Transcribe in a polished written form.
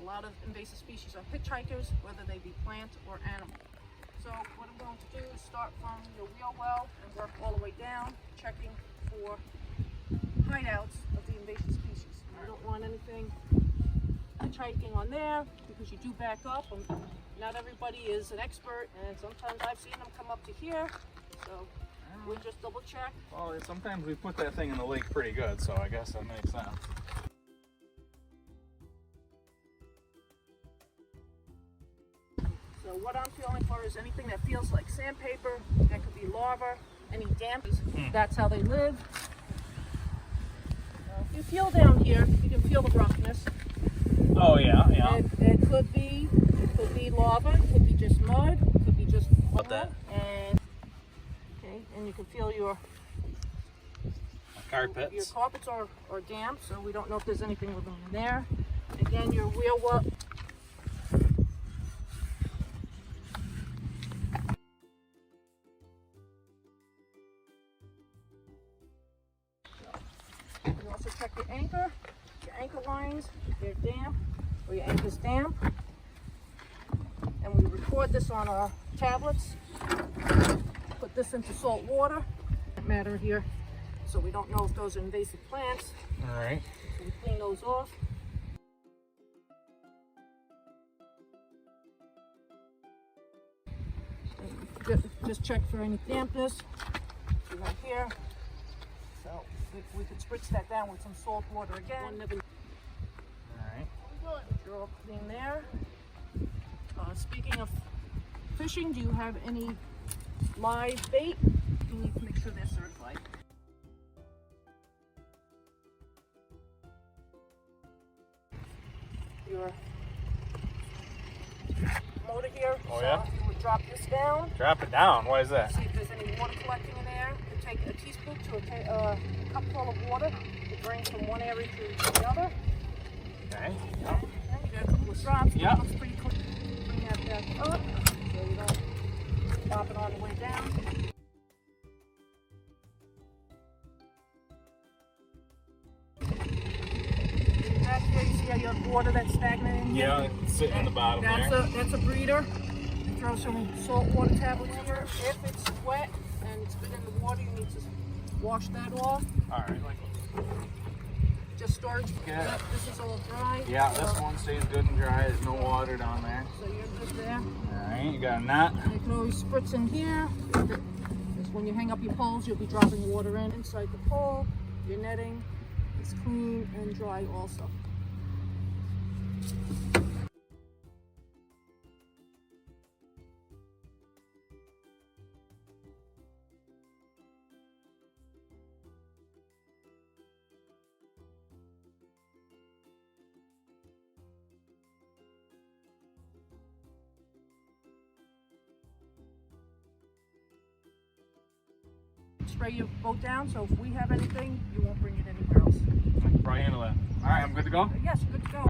A lot of invasive species are hitchhikers, whether they be plant or animal. So what I'm going to do is start from your wheel well and work all the way down, checking for hideouts of the invasive species. You don't want anything hitchhiking on there because you do back up. And not everybody is an expert, and sometimes I've seen them come up to here. So we'll just double check. Well, sometimes we put that thing in the lake pretty good, so I guess that makes sense. So what I'm feeling for is anything that feels like sandpaper, that could be larva, any damp, that's how they live. If you feel down here, you can feel the roughness. Oh yeah, yeah. It could be larva, it could be just mud, it could be just What that? And you can feel your Carpets. Your carpets are damp, so we don't know if there's anything living in there. Again, your wheel well. You also check your anchor lines, if they're damp, or your anchor's damp. And we record this on our tablets. Put this into salt water. Doesn't matter here, so we don't know if those are invasive plants. All right. So we clean those off. Just check for any dampness. See right here. So we could spritz that down with some salt water again. All right. You're all clean there. Speaking of fishing, do you have any live bait? You need to make sure they're certified. Your motor here. Oh, so yeah? you would drop this down. Drop it down. Why is that? See if there's any water collecting in there. You take a teaspoon to a cup full of water. It drains from one area to the other. Okay. You get a couple of drops. Yeah. It looks pretty clean. Bring that back up so you don't pop it on the way down. Back here, you see how you have water that's stagnant in here? Yeah, it's sitting on the bottom there. That's a breeder. You throw some salt water tablets here. If it's wet and it's been in the water, you need to wash that off. All right. Just storage. Yeah. Yep, this is all dry. Yeah, this one stays good and dry. There's no water down there. So you're good there. All right, you got a knot. You can always spritz in here. Because when you hang up your poles, you'll be dropping water in inside the pole. Your netting is clean and dry also. Spray your boat down, so if we have anything, you won't bring it anywhere else. I can probably handle that. All right, I'm good to go? Yes, you're good to go.